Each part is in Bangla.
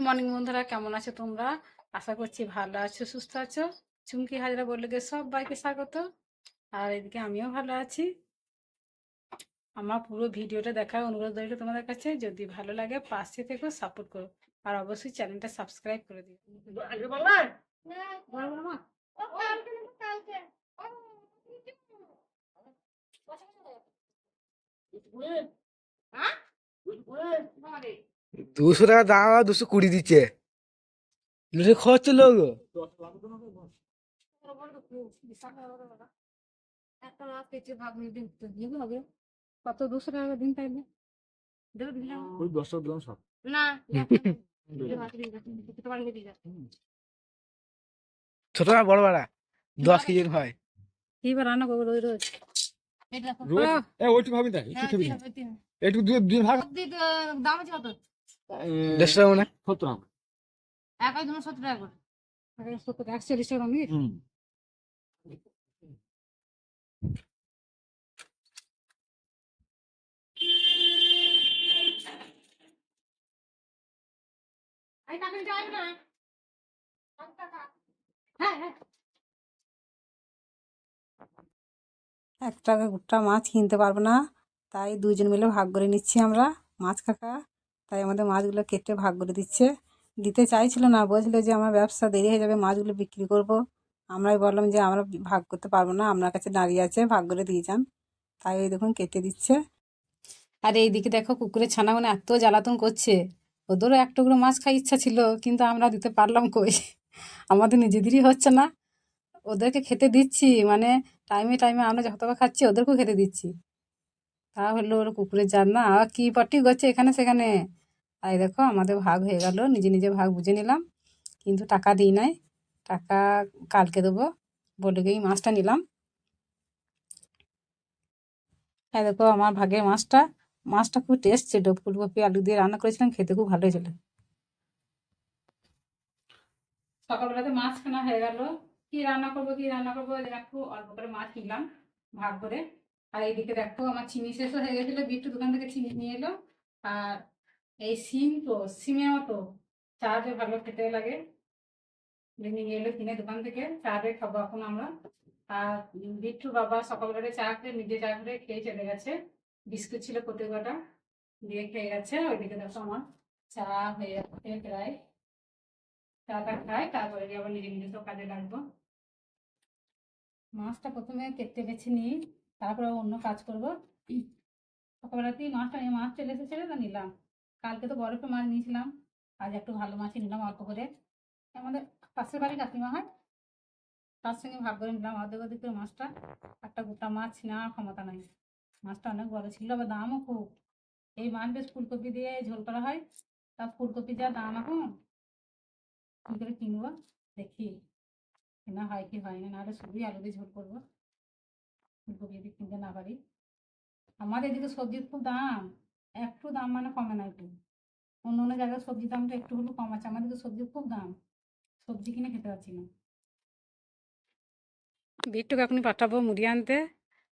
মর্নিং বন্ধুরা, কেমন আছো তোমরা? আশা করছি ভালো আছো, সুস্থ আছো। চুমকি হাজরা বললে সবাইকে স্বাগত। আর এদিকে আমিও ভালো আছি। আমার পুরো ভিডিওটা দেখার অনুরোধ রইল তোমাদের কাছে। যদি ভালো লাগে পাশে থেকেও সাপোর্ট করো, আর অবশ্যই চ্যানেলটা সাবস্ক্রাইব করে দিও। দুশো টাকা দাম আর 220 দিচ্ছে। খরচ লোক একটা মাছ পেয়েছে, ভাব নিতে হবে কত? 200 টাকা দিন তাইলে ওই 10 দিলাম সব না। ছোট না বড় বাড়া 10 কেজি হয়। এইবার রান্না করবো রোজ রোজ। ওইটু ভাবি দেখ একটু খেবি না একটু দুই ভাগ দাম আছে কত? 150 টাকা মানে 70 টাকা একাই 70 টাকা করে। 140 টাকা আমি একটা গোটা মাছ কিনতে পারবো না, তাই দুজন মিলে ভাগ করে নিচ্ছি আমরা মাছ কাকা। তাই আমাদের মাছগুলো কেটে ভাগ করে দিতে চাইছিল না, বলছিল যে আমার ব্যবসা দেরি হয়ে যাবে, মাছগুলো বিক্রি করব। আমরাই বললাম যে আমরা ভাগ করতে পারবো না, আপনার কাছে দাঁড়িয়ে আছে, ভাগ করে দিয়ে যান। তাই ওই দেখুন কেটে দিচ্ছে। আর এইদিকে দেখো কুকুরের ছানা মানে এত জ্বালাতন করছে। ওদেরও এক টুকরো মাছ খাই ইচ্ছা ছিল, কিন্তু আমরা দিতে পারলাম কই। আমাদের নিজেদেরই হচ্ছে না। ওদেরকে খেতে দিচ্ছি, মানে টাইমে টাইমে আমরা যতবার খাচ্ছি ওদেরকেও খেতে দিচ্ছি। তা হলো ওর কুকুরের জাত না, আবার কী পটি করছে এখানে সেখানে। তাই দেখো আমাদের ভাগ হয়ে গেল, নিজে নিজে ভাগ বুঝে নিলাম, কিন্তু টাকা দিই নাই। টাকা কালকে দেবো বলে গিয়ে মাছটা নিলাম। তাই দেখো আমার ভাগের মাছটা। মাছটা খুব টেস্ট ছিল, ফুলকপি আলু দিয়ে রান্না করেছিলাম, খেতে খুব ভালো হয়েছিল। সকালবেলাতে মাছ কেনা হয়ে গেল। কি রান্না করবো একটু অল্প করে মাছ কিনলাম ভাগ করে। আর এইদিকে দেখো আমার চিনি শেষও হয়ে গেছিলো, বিট্টু দোকান থেকে চিনি নিয়ে এলো। আর এই সিম, তো সিমের মতো চাতে ভালো খেতে লাগে, নিয়ে এলো কিনে দোকান থেকে। চাতে খাবো এখন আমরা। আর বিট্টু বাবা সকালবেলাতে চা খেয়ে নিজে চা করে খেয়ে চলে গেছে। বিস্কুট ছিল প্রতি কটা, দিয়ে খেয়ে গেছে। ওইদিকে দেখো আমার চা হয়ে যাচ্ছে প্রায়। চাটা খাই, তারপরে আবার নিজে নিজে সব কাজে লাগবো। মাছটা প্রথমে কেটে বেছে নিই, তারপরে অন্য কাজ করবো। সকালবেলাতেই মাছটা নিয়ে মাছ চলে এসেছিল তা নিলাম। কালকে তো বরফে মাছ নিয়েছিলাম, আজ একটু ভালো মাছই নিলাম অল্প করে। আমাদের পাশের বাড়ি কাকিমা হয়, তার সঙ্গে ভাগ করে নিলাম অর্ধেক অর্ধেক করে মাছটা। একটা গোটা মাছ নেওয়ার ক্ষমতা নাই, মাছটা অনেক বড় ছিল, আবার দামও খুব। এই মাছ বেশ ফুলকপি দিয়ে ঝোল করা হয়, তা ফুলকপি যা দাম এখন, কী করে কিনবো দেখি কেনা হয় কি হয় না, নাহলে শুধুই আলু দিয়ে ঝোল করবো, ফুলকপি যদি কিনতে না পারি। আমাদের এদিকে সবজির খুব দাম, একটু দাম মানে কমে না একটু। অন্য অন্য জায়গায় সবজির দামটা একটু হলেও কম আছে, আমাদের এদিকে সবজির খুব দাম, সবজি কিনে খেতে পারছি না। বিট্টুকে এখনই পাঠাবো মুড়ি আনতে।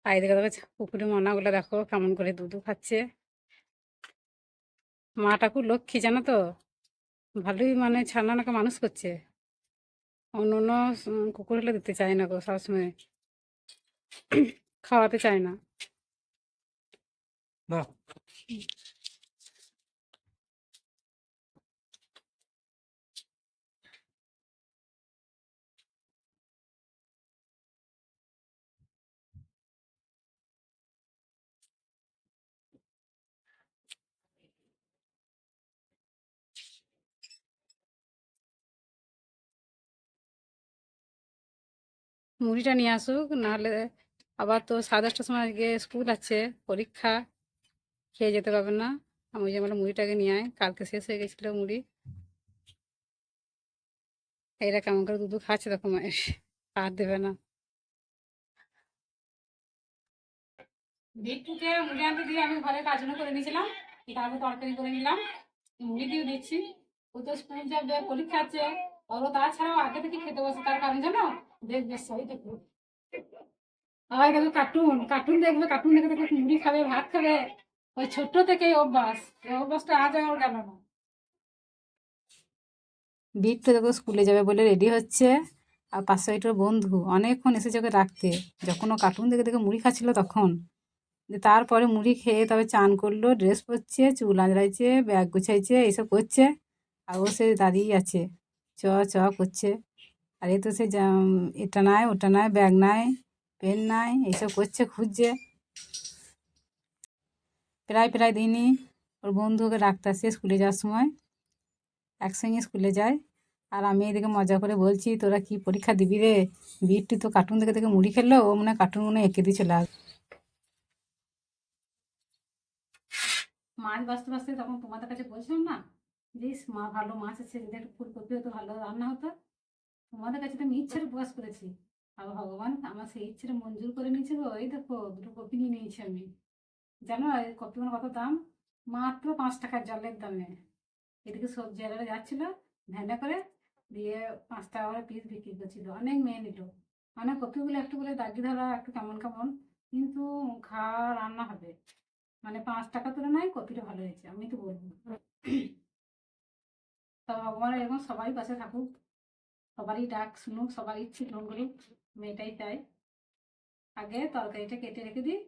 আর এদিকে দেখো পুকুরের মনাগুলো দেখো কেমন করে দুধু খাচ্ছে। মাটা খুব লক্ষ্মী জানো তো, ভালোই মানে ছানানাকে মানুষ করছে। অন্য অন্য কুকুর হলে দিতে চায় না গো, সবসময় খাওয়াতে চায় না। না মুড়িটা নিয়ে আসুক, নাহলে আবার তো 10:30টার সময় আজকে স্কুল আছে, পরীক্ষা, খেয়ে যেতে পারবে না। আমি যে বললাম মুড়িটাকে নিয়ে আয়, কালকে শেষ হয়ে গেছিলো মুড়ি। এরা কেমন করে দুধ খাচ্ছে দেখো, মায়ের আর দেবে না। বিট্টুকে মুড়ি আনতে দিয়ে আমি ঘরে কাজগুলো করে নিয়েছিলাম, তারপর তরকারি করে নিলাম, মুড়ি দিয়ে দিচ্ছি। ও তো স্কুল যাবে, পরীক্ষা আছে, ওরও তাছাড়াও আগে থেকে খেতে বসে, তার কারণ জানো, দেখবে সেই দেখো আবার দেখবে কার্টুন কার্টুন দেখবে, কার্টুন দেখে দেখে মুড়ি খাবে, ভাত খাবে। ওই ছোট্ট থেকেই অভ্যাস, এই অভ্যাসটা আজ আর গেল না। বিট তো দেখো স্কুলে যাবে বলে রেডি হচ্ছে, আর পাশে ওইটার বন্ধু অনেকক্ষণ এসেছে ওকে রাখতে, যখন ও কার্টুন দেখে দেখে মুড়ি খাচ্ছিল তখন। তারপরে মুড়ি খেয়ে তবে চান করলো, ড্রেস পরছে, চুল আঁচড়াইছে, ব্যাগ গুছাইছে, এইসব করছে। আর ও সে দাঁড়িয়েই আছে, চ চ করছে। আর এ তো সে এটা নাই ওটা নাই, ব্যাগ নাই, পেন নাই, এইসব করছে, খুঁজছে। প্রায় প্রায় দিনই ওর বন্ধু ওকে রাখতে আসে স্কুলে যাওয়ার সময়, একসঙ্গে স্কুলে যায়। আর আমি এদিকে মজা করে বলছি, তোরা কি পরীক্ষা দিবি রে? বিট্টু তো কার্টুন দেখে দেখে মুড়ি খেললো, ও মনে হয় কার্টুন মনে হয় এঁকে দিয়ে চলে আসবে। মাছ বাঁচতে বাঁচতে তখন তোমাদের কাছে বলছিলাম না যে মা ভালো মাছ আছে, যদি একটু ফুলকপি হতো ভালো রান্না হতো। তোমাদের কাছে তো আমি ইচ্ছের প্রকাশ করেছি, আর ভগবান আমার সেই ইচ্ছেটা মঞ্জুর করে নিয়েছে গো। এই দেখো দুটো কপি নিয়ে নিয়েছি আমি। জানো এই কপিগুলো কত দাম? মাত্র 5 টাকার জলের দামে। এদিকে সবজি আলাদা যাচ্ছিলো ভ্যানে করে, দিয়ে 5 টাকা করে পিস বিক্রি করছিল, অনেক মেয়ে নিল। মানে কপিগুলো একটু করে দাগি ধরা, একটু কেমন কেমন, কিন্তু খাওয়া রান্না হবে। মানে 5 টাকা তুলনায় কপিটা ভালো হয়েছে, আমি তো বলবো। তা ভগবান এরকম সবাই পাশে থাকুক, সবারই ডাক শুনুক, সবারই ইচ্ছে পূরণ করুক, মেয়েটাই চাই। আগে তরকারিটা কেটে রেখে দিই,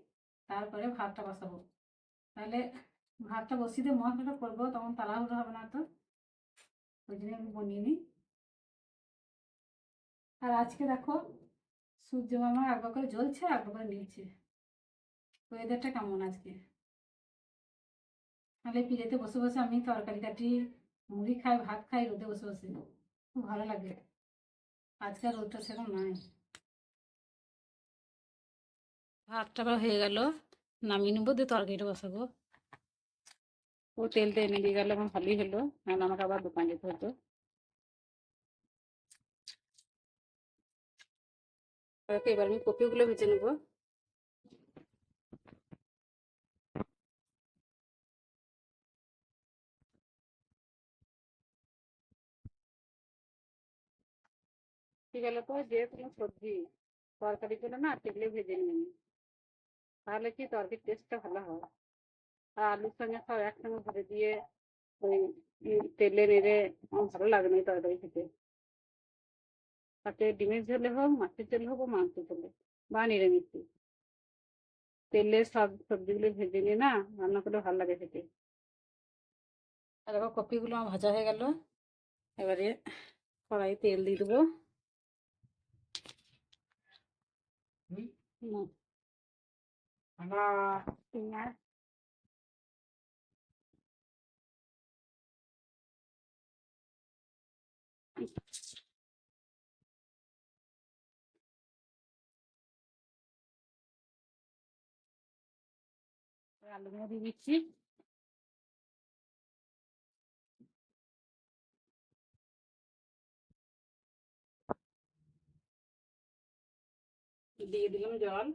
তারপরে ভাতটা বসাবো। তাহলে ভাতটা বসিয়ে দিয়ে মশলাটা করবো, তখন তাড়াহুড়ো হবে না তো, ওই জন্য আমি বনিয়ে নিই। আর আজকে দেখো সূর্য মামা একবার করে জ্বলছে, একবার করে নিচ্ছে। ওয়েদারটা কেমন আজকে? তাহলে পিড়েতে বসে বসে আমি তরকারি কাটি, মুড়ি খাই, ভাত খাই রোদে বসে বসে, খুব ভালো লাগে। আজকে আর রোদটা সেরকম নাই। ভাতটা আবার হয়ে গেল, নামিয়ে নেবো, দিয়ে তরকারিটা বসাবো। ও তেলটা এনে দিয়ে গেলে আমার ভালোই হলো, নাহলে আমাকে আবার দোকান যেতে হতো। এবার আমি কপিগুলো ভেজে নেবো। ঠিক গেলে তো যে কোনো সবজি তরকারি করে না তেলে ভেজে নিই, তাহলে কি তরকারির টেস্টটা ভালো হয়। আর আলুর সঙ্গে সব একসঙ্গে ভরে দিয়ে ওই তেলে নেড়ে আমার ভালো লাগে না এই তরকারি খেতে। তাতে ডিমের ঝোলে হোক, মাছের ঝোল হোক, বা মাংসের ঝোলে বা নিরামিষ, তেলে সব সবজিগুলো ভেজে নিয়ে না রান্না করলে ভালো লাগে খেতে। আর এবার কপিগুলো আমার ভাজা হয়ে গেল, এবারে কড়াই তেল দিয়ে দেবো। পেঁয়াজ, আলুগুলো দিয়ে দিচ্ছি। দিয়ে দিলাম জল।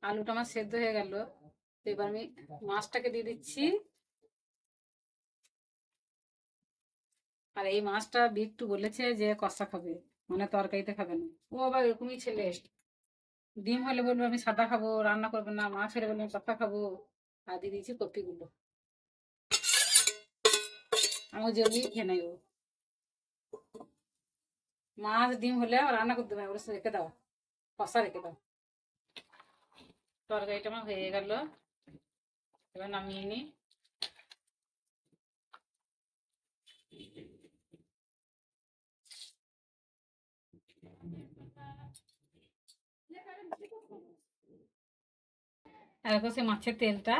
আলুটা আমার সেদ্ধ হয়ে গেল, তো এবার আমি মাছটাকে দিয়ে দিচ্ছি। আর এই মাছটা বিট্টু বলেছে যে কষা খাবে, মানে তরকারিতে খাবে না। ও আবার এরকমই ছেলে, ডিম হলে বলবে আমি সাদা খাবো, রান্না করবে না, মাছ হলে বলবে আমি কষা খাবো। আর দিয়ে দিয়েছি কপিগুলো, আমি জলদি খেয়ে নেই ও। মাছ ডিম হলে রান্না করতে হবে, ওর রেখে দাও, কষা রেখে দাও। তরকারিটা আমার হয়ে গেল, এবার নামিয়ে নিই। আর এখন সে মাছের তেলটা,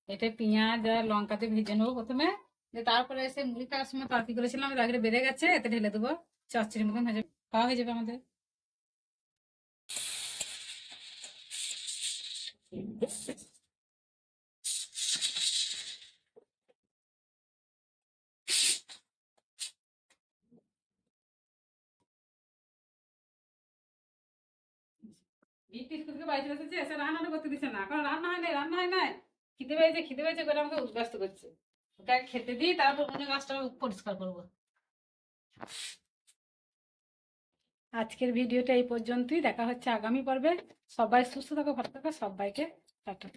এটা পেঁয়াজ আর লঙ্কাতে ভেজে নেবো প্রথমে, দিয়ে তারপরে এসে মুড়ি খাওয়ার সময় তরকারি করেছিলাম, তরকারি বেড়ে গেছে, এতে ঢেলে দেবো, চচ্চড়ির মতন ভেজে খাওয়া হয়ে যাবে আমাদের। বিটি স্কুল থেকে বাড়ি চলে এসেছে, এসে রান্নাটা করতে দিচ্ছে না, কারণ রান্না হয় নাই, রান্না হয় নাই, খিদে পেয়েছে করে আমাকে উদ্বাস্ত করছে। ওকে আগে খেতে দিই, তারপর অন্য গাছটা পরিষ্কার করবো। আজকের ভিডিওটা এই পর্যন্তই, দেখা হচ্ছে আগামী পর্বে। সবাই সুস্থ থাকো, ভালো থাকো, সবাইকে টাটা।